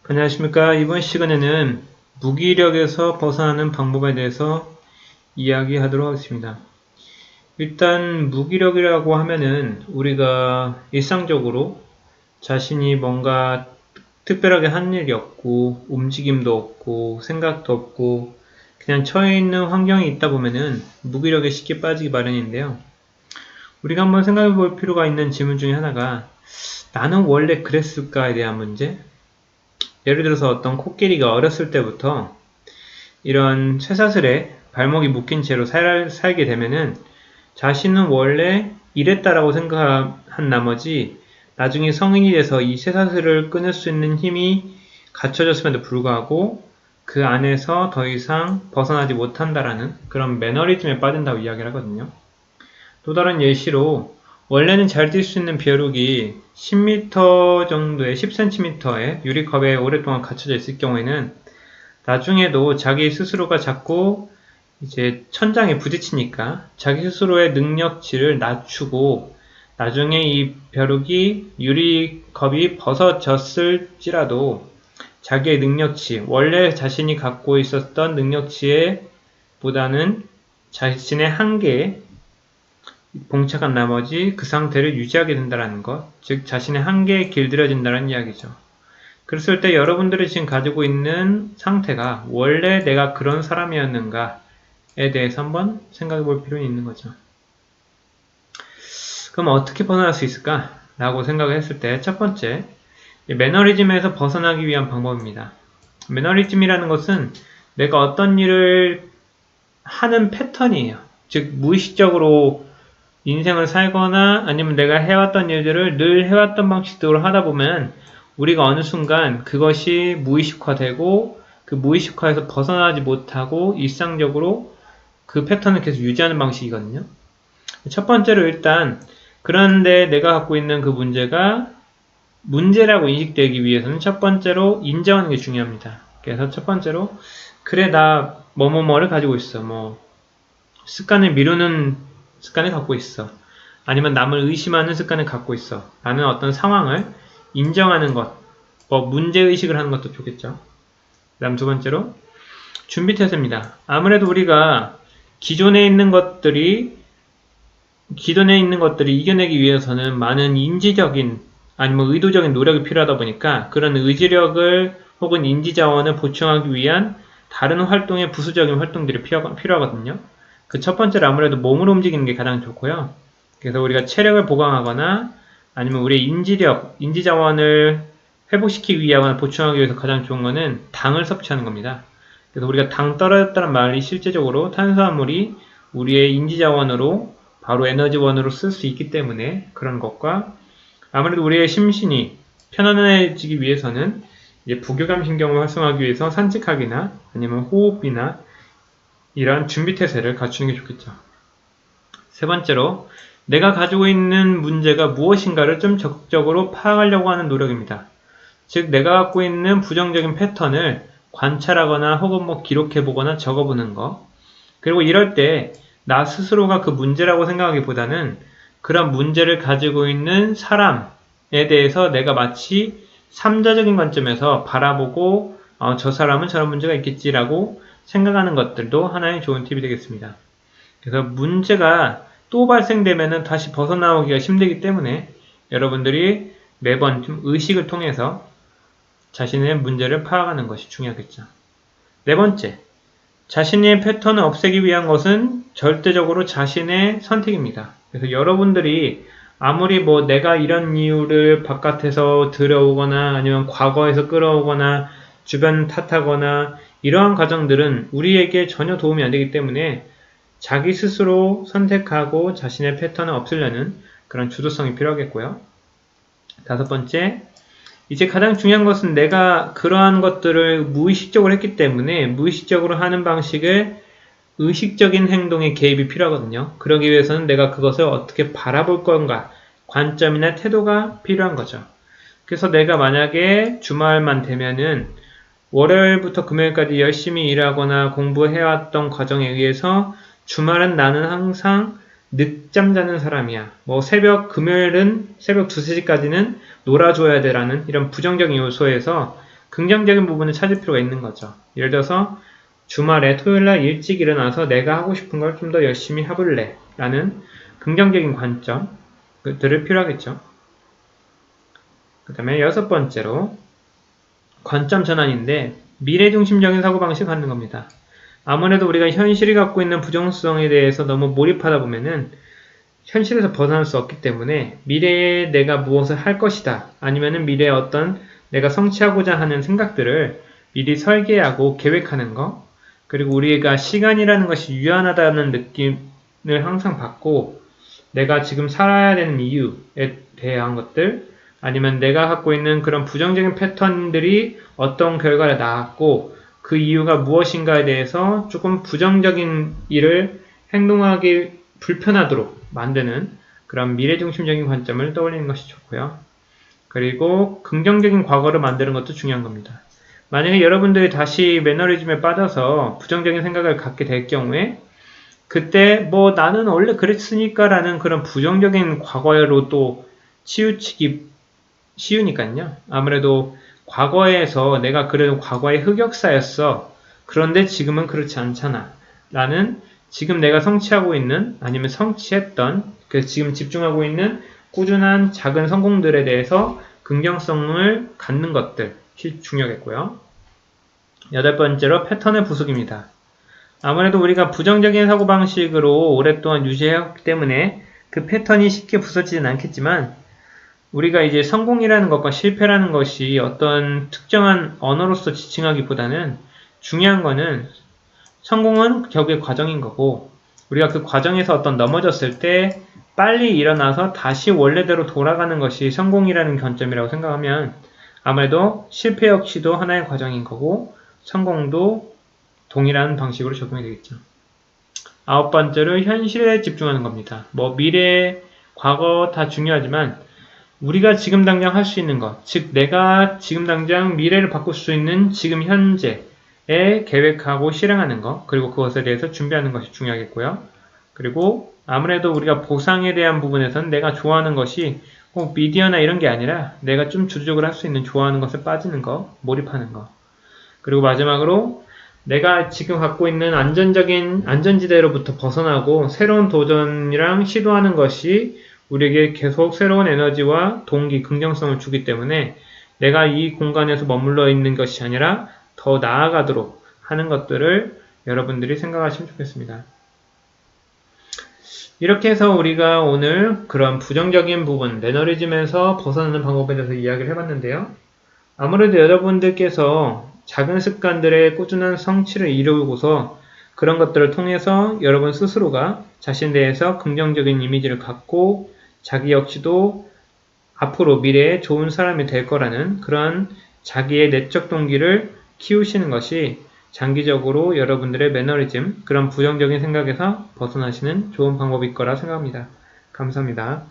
안녕하십니까. 이번 시간에는 무기력에서 벗어나는 방법에 대해서 이야기하도록 하겠습니다. 일단 무기력이라고 하면은 우리가 일상적으로 자신이 뭔가 특별하게 한 일이 없고 움직임도 없고 생각도 없고 그냥 처해 있는 환경에 있다 보면은 무기력에 쉽게 빠지기 마련인데요. 우리가 한번 생각해 볼 필요가 있는 질문 중에 하나가 나는 원래 그랬을까에 대한 문제? 예를 들어서 어떤 코끼리가 어렸을 때부터 이런 쇠사슬에 발목이 묶인 채로 살게 되면은 자신은 원래 이랬다라고 생각한 나머지 나중에 성인이 돼서 이 쇠사슬을 끊을 수 있는 힘이 갖춰졌음에도 불구하고 그 안에서 더 이상 벗어나지 못한다라는 그런 매너리즘에 빠진다고 이야기를 하거든요. 또 다른 예시로 원래는 잘 뛸 수 있는 벼룩이 10m 정도의 10cm의 유리컵에 오랫동안 갇혀져 있을 경우에는 나중에도 자기 스스로가 자꾸 이제 천장에 부딪히니까 자기 스스로의 능력치를 낮추고 나중에 이 벼룩이 유리컵이 벗어졌을지라도 자기의 능력치, 원래 자신이 갖고 있었던 능력치에 보다는 자신의 한계에 봉착한 나머지 그 상태를 유지하게 된다는 것, 즉 자신의 한계에 길들여진다는 이야기죠. 그랬을 때 여러분들이 지금 가지고 있는 상태가 원래 내가 그런 사람이었는가에 대해서 한번 생각해 볼 필요는 있는 거죠. 그럼 어떻게 벗어날 수 있을까? 라고 생각을 했을 때 첫 번째, 매너리즘에서 벗어나기 위한 방법입니다. 매너리즘이라는 것은 내가 어떤 일을 하는 패턴이에요. 즉 무의식적으로 인생을 살거나 아니면 내가 해왔던 일들을 늘 해왔던 방식대로 하다 보면 우리가 어느 순간 그것이 무의식화되고 그 무의식화에서 벗어나지 못하고 일상적으로 그 패턴을 계속 유지하는 방식이거든요. 첫 번째로 일단 그런데 내가 갖고 있는 그 문제가 문제라고 인식되기 위해서는 첫 번째로 인정하는 게 중요합니다. 그래서 첫 번째로 그래 나 뭐뭐뭐를 가지고 있어. 뭐 습관을 미루는 습관을 갖고 있어. 아니면 남을 의심하는 습관을 갖고 있어. 라는 어떤 상황을 인정하는 것. 문제의식을 하는 것도 좋겠죠. 그 다음 두 번째로 준비태세입니다. 아무래도 우리가 기존에 있는 것들이 이겨내기 위해서는 많은 인지적인 아니면 의도적인 노력이 필요하다 보니까 그런 의지력을 혹은 인지자원을 보충하기 위한 다른 활동의 부수적인 활동들이 필요하거든요. 그 첫 번째로 아무래도 몸을 움직이는 게 가장 좋고요. 그래서 우리가 체력을 보강하거나 아니면 우리의 인지자원을 회복시키기 위하거나 보충하기 위해서 가장 좋은 거는 당을 섭취하는 겁니다. 그래서 우리가 당 떨어졌다는 말이 실제적으로 탄수화물이 우리의 인지자원으로 바로 에너지원으로 쓸 수 있기 때문에 그런 것과 아무래도 우리의 심신이 편안해지기 위해서는 이제 부교감 신경을 활성화하기 위해서 산책하기나 아니면 호흡이나 이러한 준비태세를 갖추는 게 좋겠죠. 세 번째로 내가 가지고 있는 문제가 무엇인가를 좀 적극적으로 파악하려고 하는 노력입니다. 즉 내가 갖고 있는 부정적인 패턴을 관찰하거나 혹은 기록해보거나 적어보는 거. 그리고 이럴 때 나 스스로가 그 문제라고 생각하기보다는 그런 문제를 가지고 있는 사람에 대해서 내가 마치 삼자적인 관점에서 바라보고 저 사람은 저런 문제가 있겠지라고 생각하는 것들도 하나의 좋은 팁이 되겠습니다. 그래서 문제가 또 발생되면 다시 벗어나오기가 힘들기 때문에 여러분들이 매번 좀 의식을 통해서 자신의 문제를 파악하는 것이 중요하겠죠. 네 번째, 자신의 패턴을 없애기 위한 것은 절대적으로 자신의 선택입니다. 그래서 여러분들이 아무리 내가 이런 이유를 바깥에서 들여오거나 아니면 과거에서 끌어오거나 주변 탓하거나 이러한 과정들은 우리에게 전혀 도움이 안 되기 때문에 자기 스스로 선택하고 자신의 패턴을 없애려는 그런 주도성이 필요하겠고요. 다섯 번째, 이제 가장 중요한 것은 내가 그러한 것들을 무의식적으로 했기 때문에 무의식적으로 하는 방식을 의식적인 행동에 개입이 필요하거든요. 그러기 위해서는 내가 그것을 어떻게 바라볼 건가 관점이나 태도가 필요한 거죠. 그래서 내가 만약에 주말만 되면은 월요일부터 금요일까지 열심히 일하거나 공부해왔던 과정에 의해서 주말은 나는 항상 늦잠 자는 사람이야. 금요일은 새벽 2, 3시까지는 놀아줘야 돼라는 이런 부정적인 요소에서 긍정적인 부분을 찾을 필요가 있는 거죠. 예를 들어서 주말에 토요일날 일찍 일어나서 내가 하고 싶은 걸 좀 더 열심히 해볼래 라는 긍정적인 관점들을 필요하겠죠. 그 다음에 6번째로 관점 전환인데 미래중심적인 사고방식 갖는 겁니다. 아무래도 우리가 현실이 갖고 있는 부정성에 대해서 너무 몰입하다 보면은 현실에서 벗어날 수 없기 때문에 미래에 내가 무엇을 할 것이다 아니면은 미래에 어떤 내가 성취하고자 하는 생각들을 미리 설계하고 계획하는 거, 그리고 우리가 시간이라는 것이 유한하다는 느낌을 항상 받고 내가 지금 살아야 되는 이유에 대한 것들, 아니면 내가 갖고 있는 그런 부정적인 패턴들이 어떤 결과를 낳았고 그 이유가 무엇인가에 대해서 조금 부정적인 일을 행동하기 불편하도록 만드는 그런 미래중심적인 관점을 떠올리는 것이 좋고요. 그리고 긍정적인 과거를 만드는 것도 중요한 겁니다. 만약에 여러분들이 다시 매너리즘에 빠져서 부정적인 생각을 갖게 될 경우에 그때 뭐 나는 원래 그랬으니까 라는 그런 부정적인 과거로 또 치우치기 쉬우니까요. 아무래도 과거에서 내가 그래도 과거의 흑역사였어. 그런데 지금은 그렇지 않잖아. 라는 지금 내가 성취하고 있는 아니면 성취했던 지금 집중하고 있는 꾸준한 작은 성공들에 대해서 긍정성을 갖는 것들이 중요하겠고요. 8번째로 패턴의 부수기입니다. 아무래도 우리가 부정적인 사고방식으로 오랫동안 유지해왔기 때문에 그 패턴이 쉽게 부서지진 않겠지만 우리가 이제 성공이라는 것과 실패라는 것이 어떤 특정한 언어로서 지칭하기보다는 중요한 거는 성공은 결국에 과정인 거고 우리가 그 과정에서 어떤 넘어졌을 때 빨리 일어나서 다시 원래대로 돌아가는 것이 성공이라는 관점이라고 생각하면 아무래도 실패 역시도 하나의 과정인 거고 성공도 동일한 방식으로 적용이 되겠죠. 9번째로 현실에 집중하는 겁니다. 뭐 미래, 과거 다 중요하지만 우리가 지금 당장 할 수 있는 것, 즉 내가 지금 당장 미래를 바꿀 수 있는 지금 현재에 계획하고 실행하는 것, 그리고 그것에 대해서 준비하는 것이 중요하겠고요. 그리고 아무래도 우리가 보상에 대한 부분에서는 내가 좋아하는 것이 꼭 미디어나 이런 게 아니라 내가 좀 주도적으로 할 수 있는 좋아하는 것에 빠지는 것, 몰입하는 것. 그리고 마지막으로 내가 지금 갖고 있는 안전적인 안전지대로부터 벗어나고 새로운 도전이랑 시도하는 것이 우리에게 계속 새로운 에너지와 동기, 긍정성을 주기 때문에 내가 이 공간에서 머물러 있는 것이 아니라 더 나아가도록 하는 것들을 여러분들이 생각하시면 좋겠습니다. 이렇게 해서 우리가 오늘 그런 부정적인 부분, 매너리즘에서 벗어나는 방법에 대해서 이야기를 해봤는데요. 아무래도 여러분들께서 작은 습관들의 꾸준한 성취를 이루고서 그런 것들을 통해서 여러분 스스로가 자신에 대해서 긍정적인 이미지를 갖고 자기 역시도 앞으로 미래에 좋은 사람이 될 거라는 그런 자기의 내적 동기를 키우시는 것이 장기적으로 여러분들의 매너리즘, 그런 부정적인 생각에서 벗어나시는 좋은 방법일 거라 생각합니다. 감사합니다.